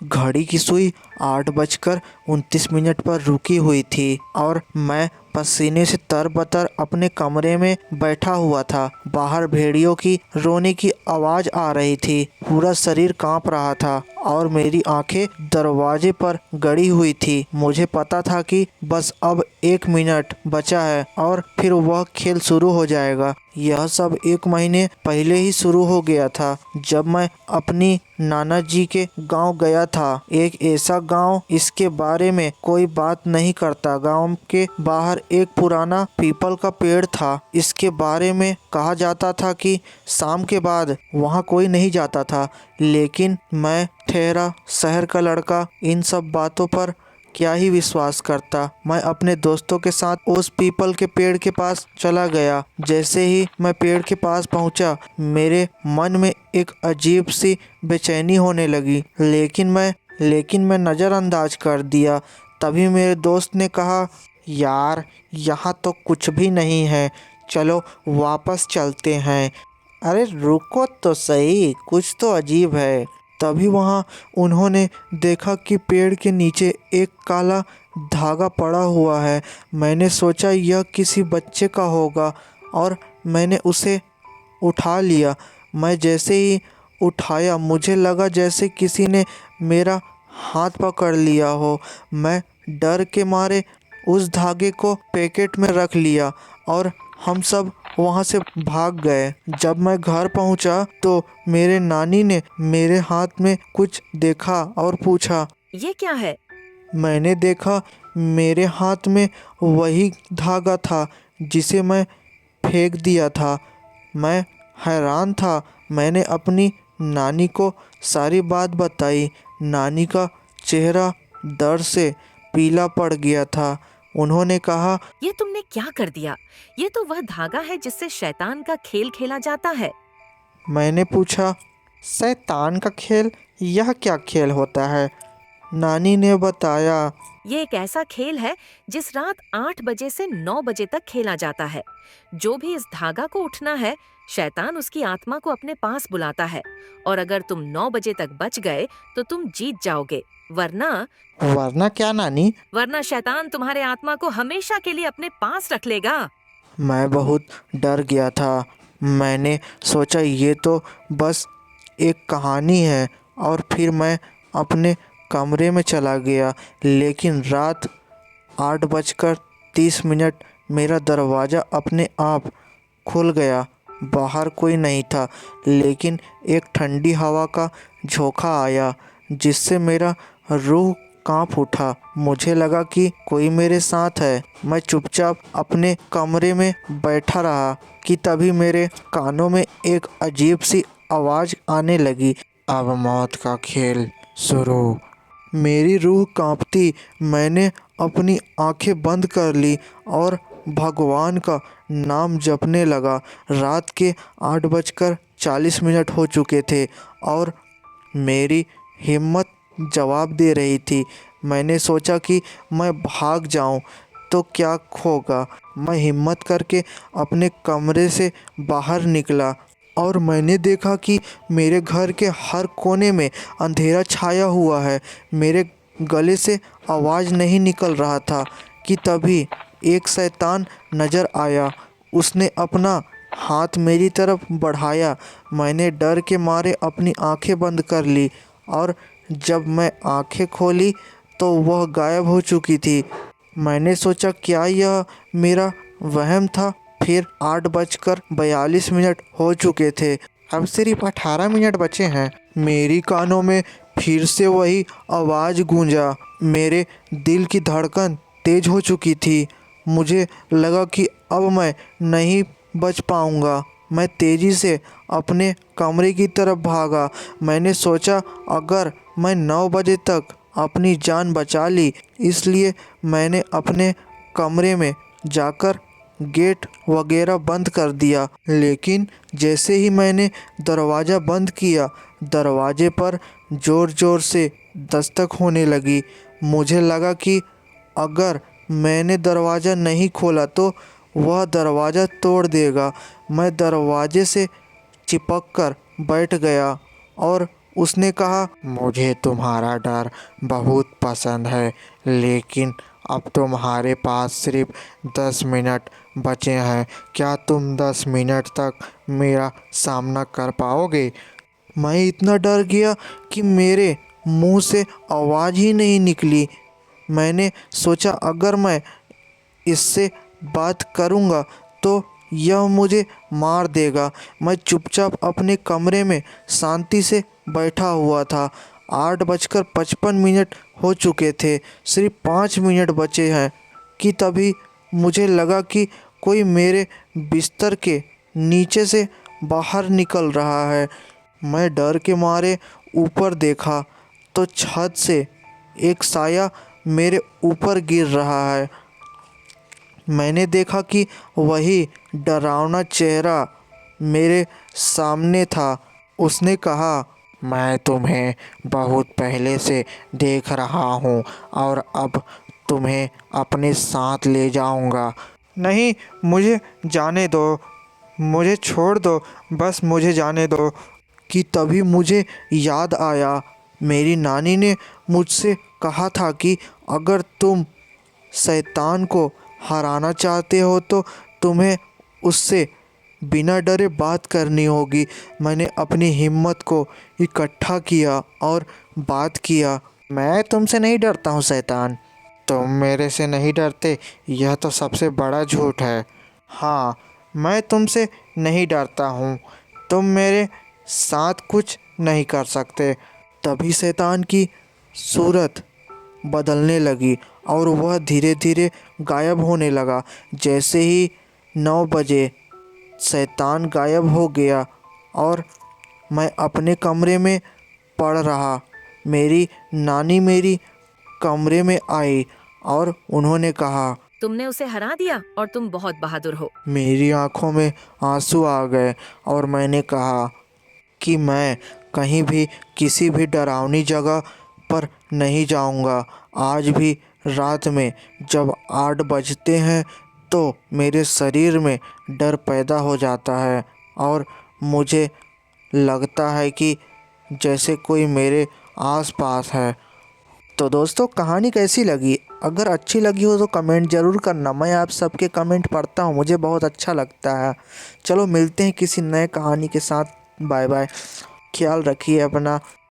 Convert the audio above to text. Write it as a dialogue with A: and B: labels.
A: घड़ी की सुई 8:29 पर रुकी हुई थी और मैं पसीने से तरबतर अपने कमरे में बैठा हुआ था। बाहर भेड़ियों की रोने की आवाज आ रही थी। पूरा शरीर कांप रहा था और मेरी आंखें दरवाजे पर गड़ी हुई थी। मुझे पता था कि बस अब 1 मिनट बचा है और फिर वह खेल शुरू हो जाएगा। यह सब 1 महीने पहले ही शुरू हो गया था, जब मैं अपनी नाना जी के गांव गया था। एक ऐसा गांव, इसके बारे में कोई बात नहीं करता। गांव के बाहर एक पुराना पीपल का पेड़ था। इसके बारे में कहा जाता था कि शाम के बाद वहां कोई नहीं जाता था, लेकिन मैं ठहरा शहर का लड़का इन सब बातों पर क्या ही विश्वास करता। मैं अपने दोस्तों के साथ उस पीपल के पेड़ के पास चला गया। जैसे ही मैं पेड़ के पास पहुंचा, मेरे मन में एक अजीब सी बेचैनी होने लगी, लेकिन मैं नज़रअंदाज कर दिया। तभी मेरे दोस्त ने कहा, यार यहाँ तो कुछ भी नहीं है, चलो वापस चलते हैं। अरे रुको तो सही, कुछ तो अजीब है। तभी वहाँ उन्होंने देखा कि पेड़ के नीचे एक काला धागा पड़ा हुआ है। मैंने सोचा यह किसी बच्चे का होगा और मैंने उसे उठा लिया। मैं जैसे ही उठाया, मुझे लगा जैसे किसी ने मेरा हाथ पकड़ लिया हो। मैं डर के मारे उस धागे को पैकेट में रख लिया और हम सब वहाँ से भाग गए। जब मैं घर पहुँचा तो मेरे नानी ने मेरे हाथ में कुछ देखा और पूछा,
B: ये क्या है?
A: मैंने देखा, मेरे हाथ में वही धागा था जिसे मैं फेंक दिया था। मैं हैरान था। मैंने अपनी नानी को सारी बात बताई। नानी का चेहरा डर से पीला पड़ गया था। उन्होंने कहा,
B: ये तुमने क्या कर दिया? ये तो वह धागा है जिससे शैतान का खेल खेला जाता है।
A: मैंने पूछा, शैतान का खेल? यह क्या खेल होता है? नानी ने बताया,
B: ये एक ऐसा खेल है जिस रात 8 बजे से 9 बजे तक खेला जाता है। जो भी इस धागा को उठना है, शैतान उसकी आत्मा को अपने पास बुलाता है और अगर तुम 9 बजे तक बच गए तो तुम जीत जाओगे,
A: वरना क्या नानी?
B: वरना शैतान तुम्हारे आत्मा को हमेशा के लिए अपने पास रख लेगा।
A: मैं बहुत डर गया था। मैंने सोचा ये तो बस एक कहानी है और फिर मैं अपने कमरे में चला गया। लेकिन रात 8:30 मेरा दरवाज़ा अपने आप खुल गया। बाहर कोई नहीं था, लेकिन एक ठंडी हवा का झोंका आया जिससे मेरा रूह कांप उठा। मुझे लगा कि कोई मेरे साथ है। मैं चुपचाप अपने कमरे में बैठा रहा कि तभी मेरे कानों में एक अजीब सी आवाज़ आने लगी, अब मौत का खेल शुरू। मेरी रूह कांपती, मैंने अपनी आंखें बंद कर ली और भगवान का नाम जपने लगा। रात के 8:40 हो चुके थे और मेरी हिम्मत जवाब दे रही थी। मैंने सोचा कि मैं भाग जाऊं तो क्या होगा। मैं हिम्मत करके अपने कमरे से बाहर निकला और मैंने देखा कि मेरे घर के हर कोने में अंधेरा छाया हुआ है। मेरे गले से आवाज़ नहीं निकल रहा था कि तभी एक शैतान नज़र आया। उसने अपना हाथ मेरी तरफ बढ़ाया। मैंने डर के मारे अपनी आंखें बंद कर ली और जब मैं आंखें खोली तो वह गायब हो चुकी थी। मैंने सोचा क्या यह मेरा वहम था। फिर 8:42 हो चुके थे। अब सिर्फ 18 मिनट बचे हैं। मेरी कानों में फिर से वही आवाज़ गूंजा। मेरे दिल की धड़कन तेज हो चुकी थी। मुझे लगा कि अब मैं नहीं बच पाऊंगा। मैं तेज़ी से अपने कमरे की तरफ भागा। मैंने सोचा अगर मैं 9 बजे तक अपनी जान बचा ली, इसलिए मैंने अपने कमरे में जाकर गेट वगैरह बंद कर दिया। लेकिन जैसे ही मैंने दरवाज़ा बंद किया, दरवाजे पर ज़ोर ज़ोर से दस्तक होने लगी। मुझे लगा कि अगर मैंने दरवाज़ा नहीं खोला तो वह दरवाज़ा तोड़ देगा। मैं दरवाजे से चिपक कर बैठ गया और उसने कहा, मुझे तुम्हारा डर बहुत पसंद है, लेकिन अब तुम्हारे पास सिर्फ 10 मिनट बचे हैं। क्या तुम 10 मिनट तक मेरा सामना कर पाओगे? मैं इतना डर गया कि मेरे मुंह से आवाज़ ही नहीं निकली। मैंने सोचा अगर मैं इससे बात करूँगा तो यह मुझे मार देगा। मैं चुपचाप अपने कमरे में शांति से बैठा हुआ था। 8:55 हो चुके थे, सिर्फ 5 मिनट बचे हैं कि तभी मुझे लगा कि कोई मेरे बिस्तर के नीचे से बाहर निकल रहा है। मैं डर के मारे ऊपर देखा तो छत से एक साया मेरे ऊपर गिर रहा है। मैंने देखा कि वही डरावना चेहरा मेरे सामने था। उसने कहा, मैं तुम्हें बहुत पहले से देख रहा हूँ और अब तुम्हें अपने साथ ले जाऊँगा। नहीं, मुझे जाने दो, मुझे छोड़ दो, बस मुझे जाने दो। कि तभी मुझे याद आया, मेरी नानी ने मुझसे कहा था कि अगर तुम शैतान को हराना चाहते हो तो तुम्हें उससे बिना डरे बात करनी होगी। मैंने अपनी हिम्मत को इकट्ठा किया और बात किया, मैं तुमसे नहीं डरता हूँ शैतान। तुम मेरे से नहीं डरते, यह तो सबसे बड़ा झूठ है। हाँ, मैं तुमसे नहीं डरता हूँ, तुम मेरे साथ कुछ नहीं कर सकते। तभी शैतान की सूरत बदलने लगी और वह धीरे धीरे गायब होने लगा। जैसे ही 9 बजे शैतान गायब हो गया और मैं अपने कमरे में पड़ रहा। मेरी नानी मेरी कमरे में आई और उन्होंने कहा,
B: तुमने उसे हरा दिया और तुम बहुत बहादुर हो।
A: मेरी आंखों में आंसू आ गए और मैंने कहा कि मैं कहीं भी किसी भी डरावनी जगह पर नहीं जाऊंगा। आज भी रात में जब 8 बजते हैं तो मेरे शरीर में डर पैदा हो जाता है और मुझे लगता है कि जैसे कोई मेरे आसपास है। तो दोस्तों, कहानी कैसी लगी? अगर अच्छी लगी हो तो कमेंट ज़रूर करना। मैं आप सबके कमेंट पढ़ता हूँ, मुझे बहुत अच्छा लगता है। चलो मिलते हैं किसी नए कहानी के साथ। बाय बाय, ख्याल रखिए अपना।